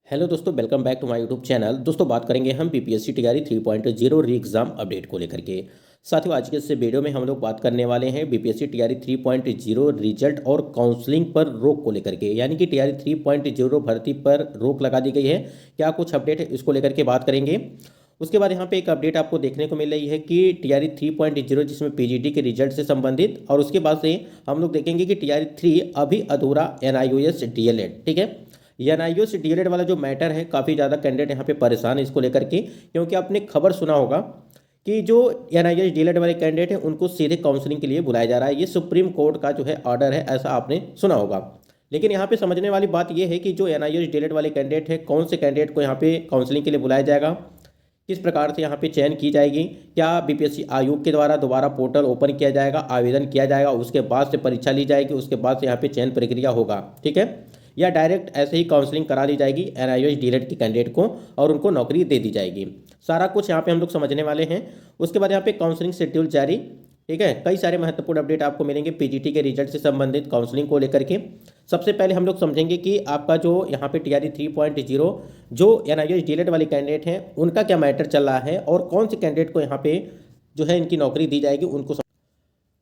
Hello दोस्तों, welcome back to my YouTube channel. दोस्तों बात करेंगे हम बीपीएससी टीआरई 3.0 री एग्ज़ाम अपडेट को लेकर के। साथियों, आज के इस वीडियो में हम लोग बात करने वाले हैं बीपीएससी टीआरई 3.0 रिजल्ट और काउंसलिंग पर रोक को लेकर के, यानी कि टीआरई 3.0 भर्ती पर रोक लगा दी गई है। क्या कुछ अपडेट है इसको लेकर के बात करेंगे। उसके बाद यहाँ पे एक अपडेट आपको देखने को मिल रही है कि टीआरई 3.0 जिसमें पीजीडी के रिजल्ट से संबंधित, और उसके बाद से हम लोग देखेंगे कि टीआरई 3 अभी अधूरा एनआईओएस डीएलएड, ठीक है। ये एनआईओएस डीएलएड वाला जो मैटर है, काफ़ी ज़्यादा कैंडिडेट यहाँ पे परेशान है इसको लेकर के, क्योंकि आपने खबर सुना होगा कि जो एनआईओएस डीएलएड वाले कैंडिडेट हैं उनको सीधे काउंसलिंग के लिए बुलाया जा रहा है। ये सुप्रीम कोर्ट का जो है ऑर्डर है, ऐसा आपने सुना होगा। लेकिन यहाँ पे समझने वाली बात यह है कि जो एनआईओएस डीएलएड वाले कैंडिडेट है, कौन से कैंडिडेट को यहाँ पे काउंसलिंग के लिए बुलाया जाएगा, किस प्रकार से यहाँ पे चयन की जाएगी, क्या बीपीएससी आयोग के द्वारा दोबारा पोर्टल ओपन किया जाएगा, आवेदन किया जाएगा, उसके बाद से परीक्षा ली जाएगी, उसके बाद से यहाँ पे चयन प्रक्रिया होगा, ठीक है, या डायरेक्ट ऐसे ही काउंसलिंग करा दी जाएगी एनआईओएस डीएलएड के कैंडिडेट को और उनको नौकरी दे दी जाएगी। सारा कुछ यहाँ पे हम लोग समझने वाले हैं। उसके बाद यहाँ पे काउंसलिंग शेड्यूल जारी, ठीक है। कई सारे महत्वपूर्ण अपडेट आपको मिलेंगे पीजीटी के रिजल्ट से संबंधित काउंसलिंग को लेकर के। सबसे पहले हम लोग समझेंगे कि आपका जो यहाँ पे टीआरई 3.0 जो एनआईओएस डीएलएड वाले कैंडिडेट हैं उनका क्या मैटर चल रहा है और कौन से कैंडिडेट को यहाँ पे जो है इनकी नौकरी दी जाएगी उनको।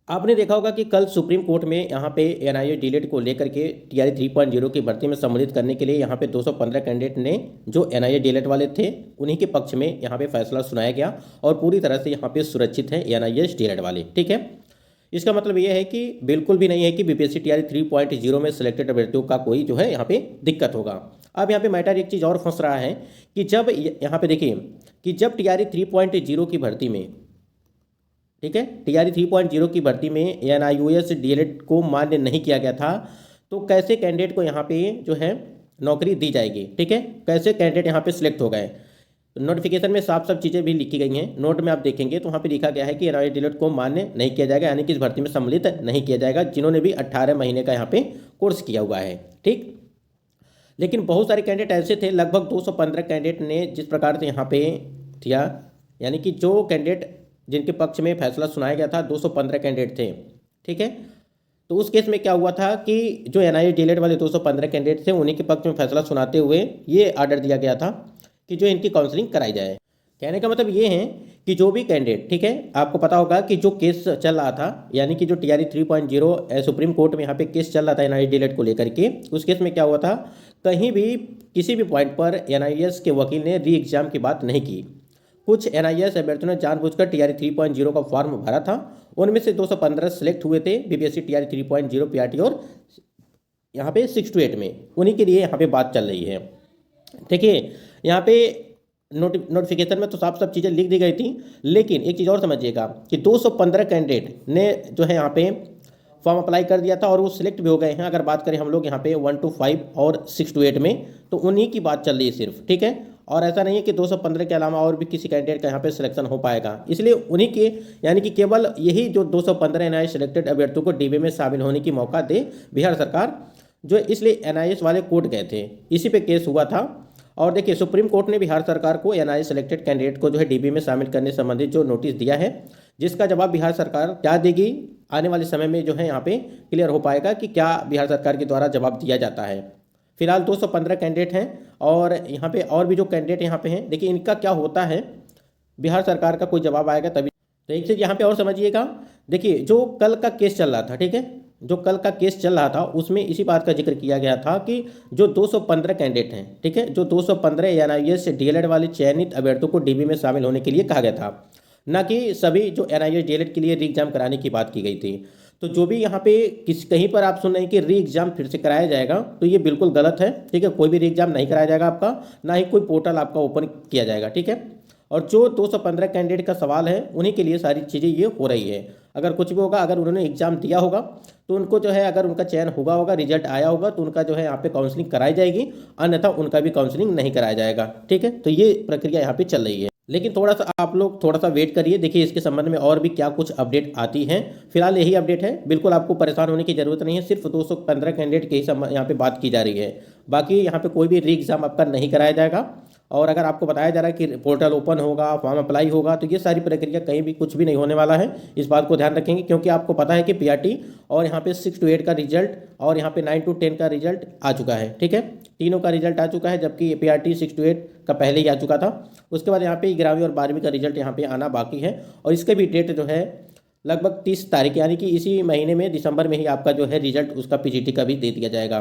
आपने देखा होगा कि कल सुप्रीम कोर्ट में यहाँ पे एनआईओएस डीएलएड को लेकर के टीआरई 3.0 की भर्ती में सम्मिलित करने के लिए यहाँ पे 215 कैंडिडेट ने जो एनआईओएस डीएलएड वाले थे उन्हीं के पक्ष में यहाँ पे फैसला सुनाया गया और पूरी तरह से यहाँ पे सुरक्षित हैं एनआईओएस डीएलएड वाले, ठीक है। इसका मतलब ये है कि बिल्कुल भी नहीं है कि बीपीएससी टीआरई 3.0 में सिलेक्टेड अभ्यर्थियों का कोई जो है यहाँ पे दिक्कत होगा। अब यहाँ पे मैटर एक चीज़ और फंस रहा है कि जब यहाँ पे देखिए कि जब टीआरई 3.0 की भर्ती में, ठीक है, टीआरई 3.0 की भर्ती में एनआईओएस डीएलएड को मान्य नहीं किया गया था, तो कैसे कैंडिडेट को यहाँ पे जो है नौकरी दी जाएगी, ठीक है, कैसे कैंडिडेट यहाँ पे सिलेक्ट हो गए। नोटिफिकेशन में साफ साफ चीज़ें भी लिखी गई हैं। नोट में आप देखेंगे तो वहाँ पे लिखा गया है कि एनआईओएस डीएलएड को मान्य नहीं किया जाएगा, यानी कि इस भर्ती में सम्मिलित नहीं किया जाएगा जिन्होंने भी 18 महीने का यहाँ पे कोर्स किया हुआ है, ठीक। लेकिन बहुत सारे कैंडिडेट ऐसे थे, लगभग 215 कैंडिडेट ने जिस प्रकार से यहाँ पे किया, यानी कि जो कैंडिडेट जिनके पक्ष में फैसला सुनाया गया था 215 कैंडिडेट थे, ठीक है। तो उस केस में क्या हुआ था कि जो एनआईओएस डीएलएड वाले 215 कैंडिडेट थे उन्हीं के पक्ष में फैसला सुनाते हुए ये ऑर्डर दिया गया था कि जो इनकी काउंसलिंग कराई जाए। कहने का मतलब ये है कि जो भी कैंडिडेट, ठीक है, आपको पता होगा कि जो केस चल रहा था, यानी कि जो टीआरई 3.0 सुप्रीम कोर्ट में यहाँ पे केस चल रहा था एनआईओएस डीएलएड को लेकर के, उस केस में क्या हुआ था, कहीं भी किसी भी पॉइंट पर एनआईओएस के वकील ने री एग्जाम की बात नहीं की। कुछ एनआईओएस अभ्यर्थियों ने जानबूझकर टीआरई 3.0 का फॉर्म भरा था, उनमें से 215 सिलेक्ट हुए थे बीपीएससी टीआरई 3.0 पीआरटी और यहाँ पे 6 to 8 में, उन्हीं के लिए यहाँ पे बात चल रही है। देखिए यहाँ पे नोटिफिकेशन में तो साफ साफ चीज़ें लिख दी गई थी, लेकिन एक चीज़ और समझिएगा कि 215 कैंडिडेट ने जो है यहाँ पे फॉर्म अप्लाई कर दिया था और वो सिलेक्ट भी हो गए हैं। अगर बात करें हम लोग यहाँ पे 1 to 5 और 6 to 8 में, तो उन्हीं की बात चल रही है सिर्फ, ठीक है। और ऐसा नहीं है कि 215 के अलावा और भी किसी कैंडिडेट का यहाँ पे सिलेक्शन हो पाएगा, इसलिए उन्हीं के, यानी कि केवल यही जो 215 एनआईओएस सिलेक्टेड अभ्यर्थियों को डीबी में शामिल होने की मौका दे बिहार सरकार, जो इसलिए एनआईओएस वाले कोर्ट गए थे, इसी पे केस हुआ था। और देखिए सुप्रीम कोर्ट ने बिहार सरकार को एनआईओएस सिलेक्टेड कैंडिडेट को जो है डीबी में शामिल करने संबंधित जो नोटिस दिया है, जिसका जवाब बिहार सरकार क्या देगी आने वाले समय में जो है यहाँ पे क्लियर हो पाएगा कि क्या बिहार सरकार के द्वारा जवाब दिया जाता है। फिलहाल 215 कैंडिडेट हैं और यहाँ पे और भी जो कैंडिडेट यहाँ पे हैं, देखिए इनका क्या होता है, बिहार सरकार का कोई जवाब आएगा तभी। तो एक चीज़ यहाँ पे और समझिएगा, देखिए जो कल का केस चल रहा था, ठीक है, जो कल का केस चल रहा था उसमें इसी बात का जिक्र किया गया था कि जो 215 कैंडिडेट हैं, ठीक है, जो 215 एनआईओएस डीएलएड वाले चयनित अभ्यर्थियों को डीबी में शामिल होने के लिए कहा गया था, ना कि सभी जो एनआईओएस डीएलएड के लिए री एग्जाम कराने की बात की गई थी। तो जो भी यहाँ पे कहीं पर आप सुन रहे हैं कि री एग्जाम फिर से कराया जाएगा, तो ये बिल्कुल गलत है, ठीक है। कोई भी री एग्जाम नहीं कराया जाएगा आपका, ना ही कोई पोर्टल आपका ओपन किया जाएगा, ठीक है। और जो 215 कैंडिडेट का सवाल है उन्हीं के लिए सारी चीज़ें ये हो रही है। अगर कुछ भी होगा, अगर उन्होंने एग्जाम दिया होगा तो उनको जो है, अगर उनका चयन होगा, रिजल्ट आया होगा, तो उनका जो है यहाँ पे काउंसलिंग कराई जाएगी, अन्यथा उनका भी काउंसलिंग नहीं कराया जाएगा, ठीक है। तो ये प्रक्रिया यहाँ पे चल रही है, लेकिन थोड़ा सा आप लोग थोड़ा सा वेट करिए, देखिए इसके संबंध में और भी क्या कुछ अपडेट आती हैं। फिलहाल यही अपडेट है, बिल्कुल आपको परेशान होने की जरूरत नहीं है, सिर्फ 215 कैंडिडेट के ही यहाँ पे बात की जा रही है। बाकी यहाँ पे कोई भी री एग्जाम आपका नहीं कराया जाएगा। और अगर आपको बताया जा रहा है कि पोर्टल ओपन होगा, फॉर्म अप्लाई होगा, तो ये सारी प्रक्रिया कहीं भी कुछ भी नहीं होने वाला है, इस बात को ध्यान रखेंगे। क्योंकि आपको पता है कि पीआरटी और यहाँ पे 6 to 8 का रिजल्ट और यहाँ पे 9 to 10 का रिजल्ट आ चुका है, ठीक है। तीनों का रिजल्ट आ चुका है, जबकि APRT 6 to 8 का पहले ही आ चुका था। उसके बाद यहाँ पे 11वीं और 12वीं का रिजल्ट यहाँ पे आना बाकी है, और इसके भी डेट जो है लगभग 30 तारीख, यानी कि इसी महीने में दिसंबर में ही आपका जो है रिजल्ट उसका PGT का भी दे दिया जाएगा।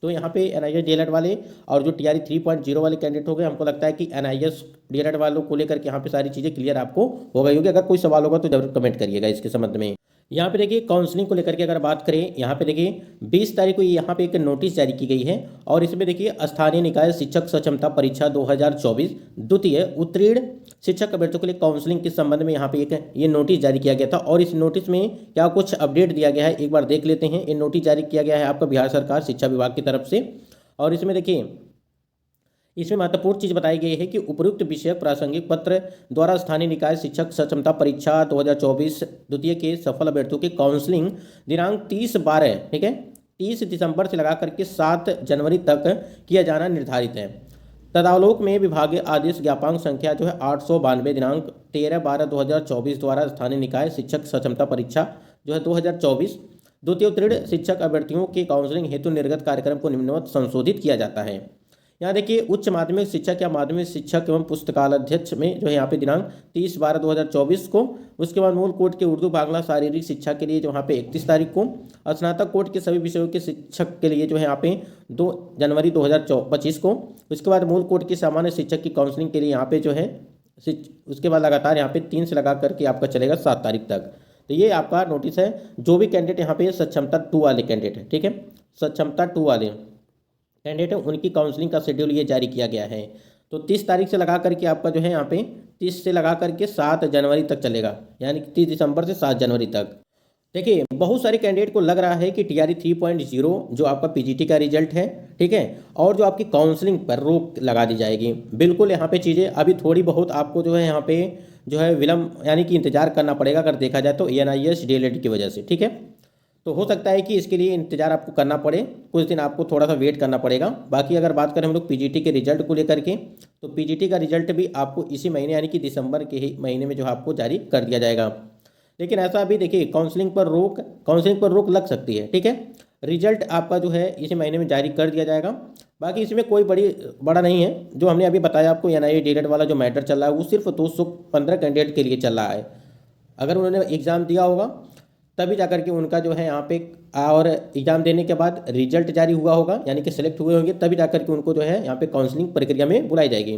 तो यहाँ पे NIS DLED वाले और जो TRE 3.0 वाले कैंडिडेट हो गए, हमको लगता है कि NIS DLED वालों को लेकर के यहाँ पे सारी चीज़ें क्लियर आपको हो गई होगी। अगर कोई सवाल होगा तो जरूर कमेंट करिएगा इसके संबंध में। यहाँ पे देखिए काउंसलिंग को लेकर के अगर बात करें, यहाँ पे देखिए 20 तारीख को यहाँ पे एक नोटिस जारी की गई है, और इसमें देखिए स्थानीय निकाय शिक्षक सक्षमता परीक्षा 2024 द्वितीय उत्तीर्ण शिक्षक अभ्यर्थियों के लिए काउंसलिंग के संबंध में यहाँ पे एक ये नोटिस जारी किया गया था। और इस नोटिस में क्या कुछ अपडेट दिया गया है एक बार देख लेते हैं। ये नोटिस जारी किया गया है आपका बिहार सरकार शिक्षा विभाग की तरफ से, और इसमें देखिए इसमें महत्वपूर्ण चीज़ बताई गई है कि उपयुक्त विषयक प्रासंगिक पत्र द्वारा स्थानीय निकाय शिक्षक सक्षमता परीक्षा 2024 द्वितीय के सफल अभ्यर्थियों की काउंसलिंग दिनांक 30/12, ठीक है, 30 दिसंबर से लगा करके 7 जनवरी तक किया जाना निर्धारित है। तदावलोक में विभागीय आदेश ज्ञापांक संख्या जो है 892 दिनांक 13/12/2024 द्वारा स्थानीय निकाय शिक्षक सक्षमता परीक्षा जो है 2024 द्वितीय उत्तीर्ण शिक्षक अभ्यर्थियों के काउंसलिंग हेतु निर्गत कार्यक्रम को निम्नवत संशोधित किया जाता है। यहाँ देखिए उच्च माध्यमिक शिक्षक या माध्यमिक शिक्षक एवं पुस्तकालयध्यक्ष में जो है यहाँ पे दिनांक 30/12/2024 को, उसके बाद मूल कोट के उर्दू बांग्ला शारीरिक शिक्षा के लिए जो यहाँ पे 31 तारीख को, स्नातक कोट के सभी विषयों के शिक्षक के लिए जो है यहाँ पे 2 जनवरी 2025 को, उसके बाद मूल कोट के सामान्य शिक्षक की काउंसलिंग के लिए यहाँ पे जो है उसके बाद लगातार यहाँ पे 3 से लगा करके आपका चलेगा 7 तारीख तक। तो ये आपका नोटिस है। जो भी कैंडिडेट यहाँ पे सक्षमता 2 वाले कैंडिडेट है, ठीक है, सक्षमता 2 वाले कैंडिडेट है, उनकी काउंसलिंग का शेड्यूल ये जारी किया गया है। तो 30 तारीख से लगा करके आपका जो है यहाँ पे 30 से लगा करके 7 जनवरी तक चलेगा, यानी कि 30 दिसंबर से 7 जनवरी तक। देखिए बहुत सारे कैंडिडेट को लग रहा है कि TRE 3.0 जो आपका PGT का रिजल्ट है, ठीक है, और जो आपकी काउंसलिंग पर रोक लगा दी जाएगी। बिल्कुल यहाँ पे चीज़ें अभी थोड़ी बहुत आपको जो है यहाँ पे जो है विलम्ब यानी कि इंतजार करना पड़ेगा अगर देखा जाए तो NIS DLED की वजह से, ठीक है। तो हो सकता है कि इसके लिए इंतजार आपको करना पड़े, कुछ दिन आपको थोड़ा सा वेट करना पड़ेगा। बाकी अगर बात करें हम लोग PGT के रिजल्ट को लेकर के, तो PGT का रिजल्ट भी आपको इसी महीने यानी कि दिसंबर के ही महीने में जो है आपको जारी कर दिया जाएगा। लेकिन ऐसा अभी देखिए काउंसलिंग पर रोक लग सकती है, ठीक है। रिजल्ट आपका जो है इसी महीने में जारी कर दिया जाएगा। बाकी इसमें कोई बड़ा नहीं है। जो हमने अभी बताया आपको NIS DLED वाला जो मैटर चल रहा है वो सिर्फ 215 कैंडिडेट के लिए चल रहा है। अगर उन्होंने एग्ज़ाम दिया होगा तभी जाकर के उनका जो है यहाँ पे, और एग्ज़ाम देने के बाद रिजल्ट जारी हुआ होगा यानी कि सिलेक्ट हुए होंगे, तभी जाकर के उनको जो है यहाँ पे काउंसलिंग प्रक्रिया में बुलाई जाएगी।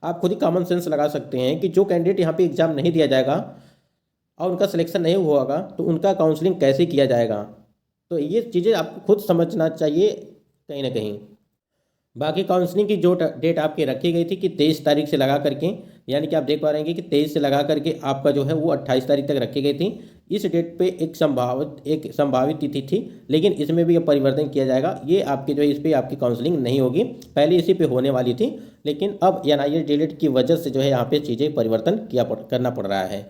आप खुद ही कॉमन सेंस लगा सकते हैं कि जो कैंडिडेट यहाँ पे एग्ज़ाम नहीं दिया जाएगा और उनका सिलेक्शन नहीं हुआ होगा तो उनका काउंसलिंग कैसे किया जाएगा। तो ये चीज़ें आपको खुद समझना चाहिए कहीं ना कहीं। बाकी काउंसलिंग की जो डेट आपकी रखी गई थी कि 23 तारीख से लगा करके, यानी कि आप देख पा रहे हैं कि 23 से लगा करके आपका जो है वो 28 तारीख तक रखी गई थी। इस डेट पे एक संभावित तिथि थी, लेकिन इसमें भी ये परिवर्तन किया जाएगा। ये आपके जो है इस पर आपकी काउंसलिंग नहीं होगी, पहले इसी पे होने वाली थी, लेकिन अब NIS DLED की वजह से जो है यहाँ पे चीज़ें परिवर्तन करना पड़ रहा है।